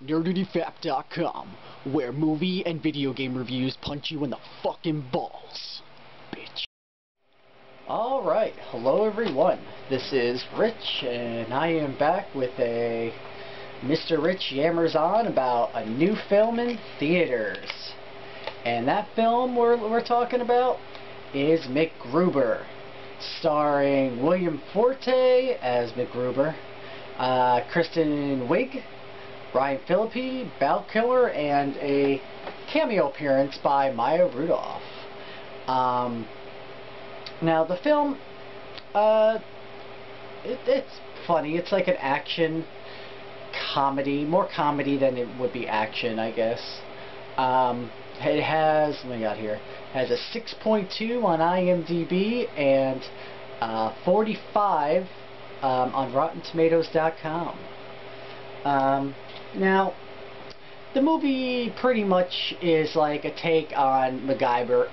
nerdityfap.com, where movie and video game reviews punch you in the fucking balls, bitch. Alright, hello everyone. This is Rich, and I am back with a Mr. Rich Yammers on about a new film in theaters. And that film we're talking about is MacGruber, starring William Forte as MacGruber, Kristen Wiig, Ryan Phillippe, Val Kilmer, and a cameo appearance by Maya Rudolph. Now the film, it's funny. It's like an action comedy, more comedy than it would be action, I guess. It has, what we got here? Has a 6.2 on IMDb and 45 on RottenTomatoes.com. Now, the movie pretty much is like a take on MacGyver.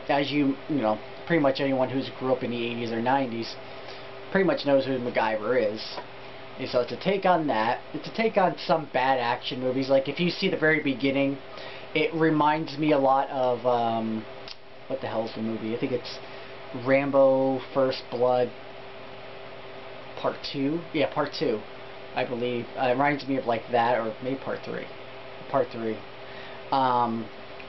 As you know, pretty much anyone who's grew up in the 80s or 90s pretty much knows who MacGyver is. And so it's a take on that. It's a take on some bad action movies. Like if you see the very beginning, it reminds me a lot of what the hell is the movie? I think it's Rambo First Blood Part 2. Yeah, Part 2, I believe. It reminds me of like that, or maybe Part 3. Part 3.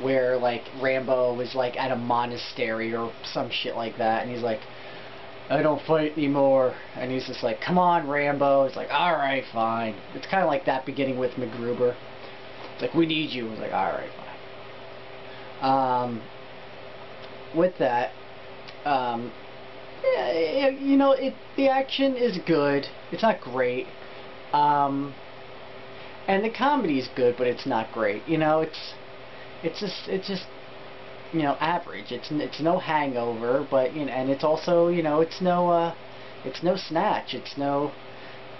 Where like Rambo is like at a monastery or some shit like that, and he's like, I don't fight anymore, and he's just like, come on Rambo. It's like, alright, fine. It's kind of like that beginning with MacGruber. It's like, we need you. It's like, alright, fine. With that, yeah, you know, the action is good. It's not great. And the comedy is good, but it's not great. You know, it's just you know, average. It's no Hangover, but you know, and it's also, you know, it's no Snatch. It's no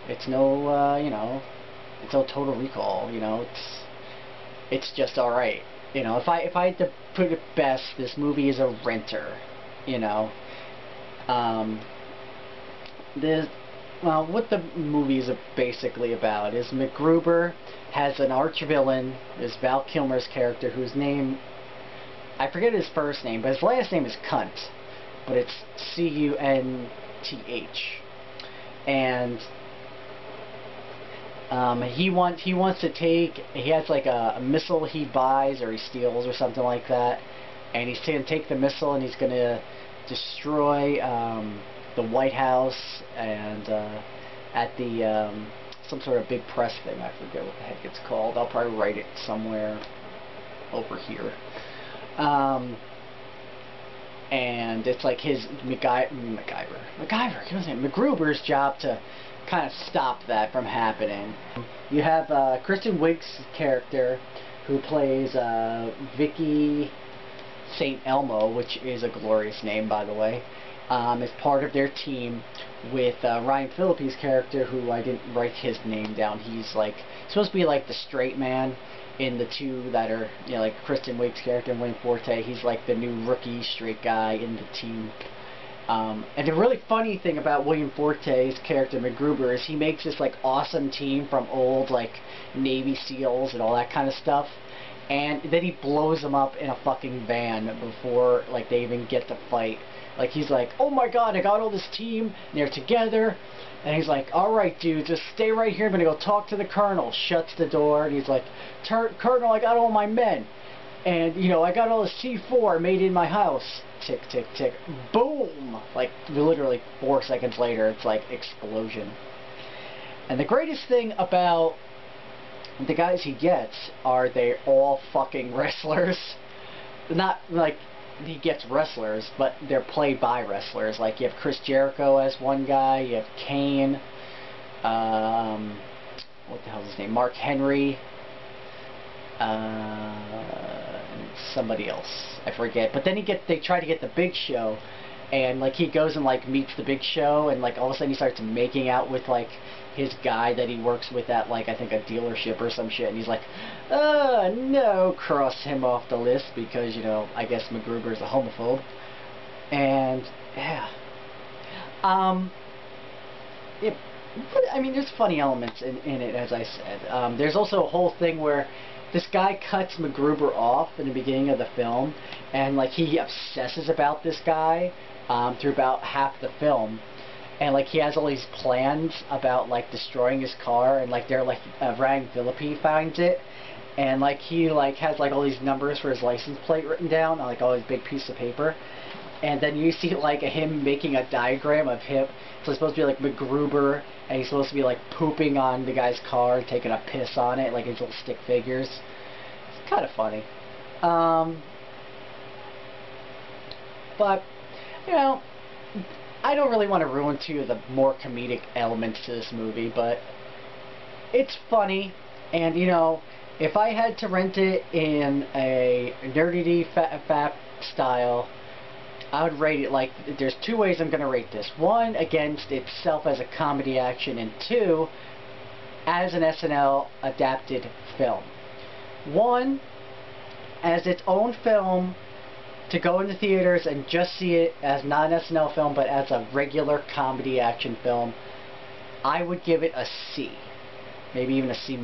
you know, it's no Total Recall. You know, it's just all right. You know, if I had to put it best, this movie is a renter. You know, what the movie is basically about is MacGruber has an arch villain, is Val Kilmer's character, whose name, I forget his first name, but his last name is Cunt, but it's C-U-N-T-H, and he wants to take, he has like a missile he buys or he steals or something like that, and he's going to take the missile and he's going to destroy the White House and at the some sort of big press thing. I forget what the heck it's called. I'll probably write it somewhere over here. And it's like his MacGruber's job to kind of stop that from happening. You have Kristen Wiig's character, who plays Vicky St. Elmo, which is a glorious name, by the way, is part of their team with Ryan Phillippe's character, who I didn't write his name down. He's like supposed to be like the straight man in the two that are, you know, like Kristen Wiig's character and William Forte. He's like the new rookie straight guy in the team. And the really funny thing about William Forte's character MacGruber is he makes this like awesome team from old like Navy SEALs and all that kind of stuff, and then he blows them up in a fucking van before like they even get to fight. Like he's like, oh my god, I got all this team and they're together. And he's like, alright dude, just stay right here, I'm gonna go talk to the colonel. Shuts the door and he's like, Colonel, I got all my men. And, you know, I got all the C4 made in my house. Tick, tick, tick. Boom! Like, literally 4 seconds later, it's like, explosion. And the greatest thing about the guys he gets are they're all fucking wrestlers. Not, like, he gets wrestlers, but they're played by wrestlers. Like, you have Chris Jericho as one guy, you have Kane, what the hell is his name, Mark Henry, and somebody else, I forget. But then they try to get the Big Show, and like he goes and like meets the Big Show, and like all of a sudden he starts making out with like his guy that he works with at like I think a dealership or some shit, and he's like, no, cross him off the list because, you know, I guess MacGruber's a homophobe. And yeah, But, I mean, there's funny elements in it, as I said. There's also a whole thing where this guy cuts MacGruber off in the beginning of the film, and like he obsesses about this guy through about half the film, and like he has all these plans about like destroying his car, and like they're like Ryan Phillippe finds it, and like he like has like all these numbers for his license plate written down on like all these big pieces of paper. And then you see like him making a diagram of him. So it's supposed to be like MacGruber, and he's supposed to be like pooping on the guy's car, taking a piss on it, like his little stick figures. It's kind of funny. But, you know, I don't really want to ruin two of the more comedic elements to this movie, but it's funny. And, you know, if I had to rent it in a nerdity fap style, I would rate it like, there's two ways I'm going to rate this. One, against itself as a comedy action, and two, as an SNL adapted film. One, as its own film, to go into theaters and just see it as not an SNL film, but as a regular comedy action film, I would give it a C. Maybe even a C-.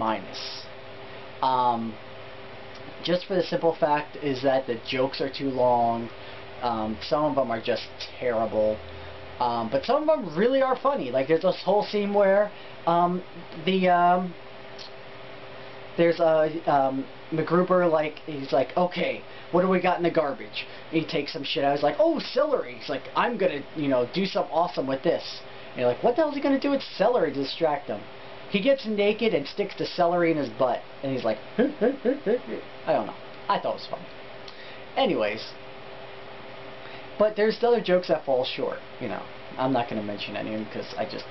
Just for the simple fact is that the jokes are too long. Some of them are just terrible, but some of them really are funny. Like there's this whole scene where there's a MacGruber, like he's like, okay, what do we got in the garbage? And he takes some shit out. He's like, oh, celery. He's like, I'm gonna, you know, do something awesome with this. And you're like, what the hell is he gonna do with celery to distract him? He gets naked and sticks the celery in his butt, and he's like, I don't know. I thought it was funny. Anyways. But there's other jokes that fall short, you know. I'm not going to mention any of them because I just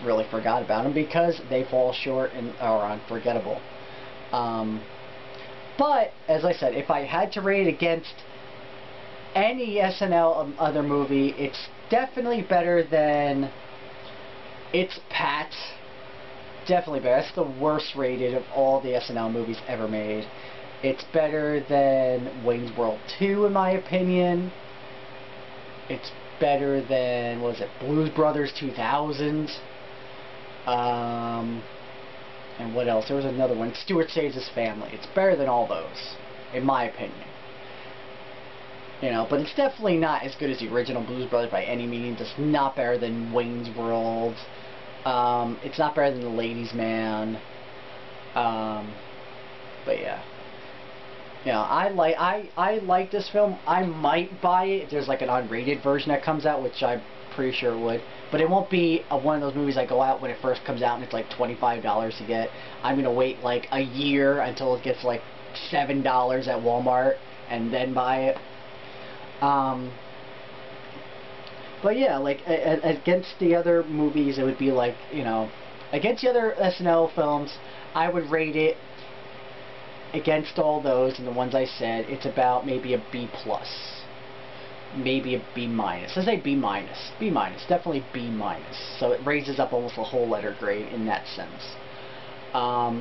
really forgot about them because they fall short and are unforgettable. But, as I said, if I had to rate it against any SNL other movie, it's definitely better than It's Pat. Definitely better. That's the worst rated of all the SNL movies ever made. It's better than Wayne's World 2, in my opinion. It's better than, what was it, Blues Brothers 2000. And what else? There was another one, Stewart Saves His Family. It's better than all those, in my opinion. You know, but it's definitely not as good as the original Blues Brothers by any means. It's not better than Wayne's World. It's not better than The Ladies' Man. But yeah. You know, I like this film. I might buy it if there's like an unrated version that comes out, which I'm pretty sure it would. But it won't be one of those movies I go out when it first comes out and it's like $25 to get. I'm gonna wait like a year until it gets like $7 at Walmart and then buy it. But yeah, like against the other movies, it would be like, you know, against the other SNL films, I would rate it. Against all those and the ones I said, it's about maybe a B+, maybe a B-. Let's say B-, definitely B-. So it raises up almost a whole letter grade in that sense. But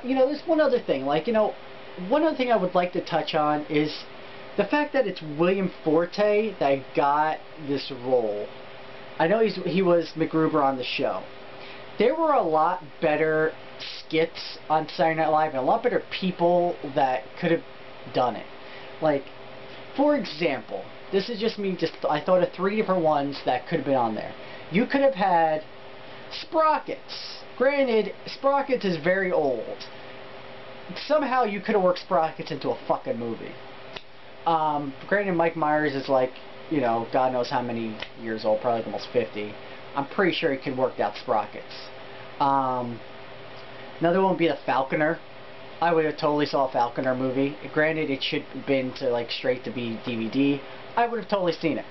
you know, there's one other thing. Like, you know, one other thing I would like to touch on is the fact that it's William Forte that got this role. I know he was MacGruber on the show. There were a lot better skits on Saturday Night Live and a lot better people that could have done it. Like, for example, this is just me, I thought of 3 different ones that could have been on there. You could have had Sprockets. Granted, Sprockets is very old. Somehow you could have worked Sprockets into a fucking movie. Granted, Mike Myers is like, you know, God knows how many years old, probably like almost 50. I'm pretty sure he could work out Sprockets. Another one would be The Falconer. I would have totally saw a Falconer movie. Granted, it should have been to like straight to be DVD. I would have totally seen it.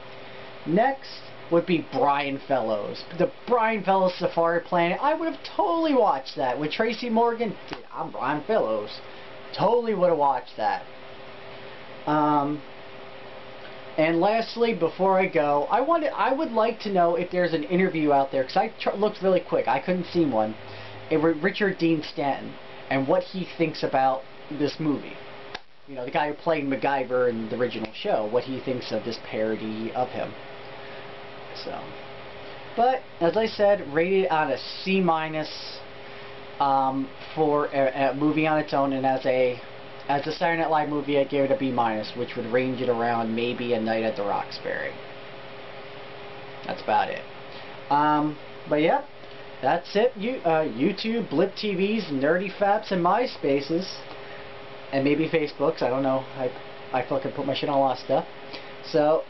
Next would be Brian Fellows. The Brian Fellows Safari Planet. I would have totally watched that with Tracy Morgan. Dude, I'm Brian Fellows. Totally would have watched that. And lastly, before I go, I would like to know if there's an interview out there, because I looked really quick. I couldn't see one. Richard Dean Stanton, and what he thinks about this movie. You know, the guy who played MacGyver in the original show, what he thinks of this parody of him. So, But as I said, rated on a C minus for a movie on its own, and as a Saturday Night Live movie, I gave it a B minus, which would range it around maybe A Night at the Roxbury. That's about it. But yeah, that's it. YouTube, Blip TVs, Nerdy Faps, and MySpaces, and maybe Facebooks. I don't know. I fucking put my shit on a lot of stuff. So,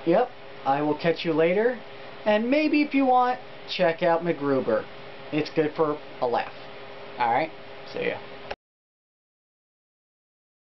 yep. I will catch you later. And maybe if you want, check out MacGruber. It's good for a laugh. Alright? See ya.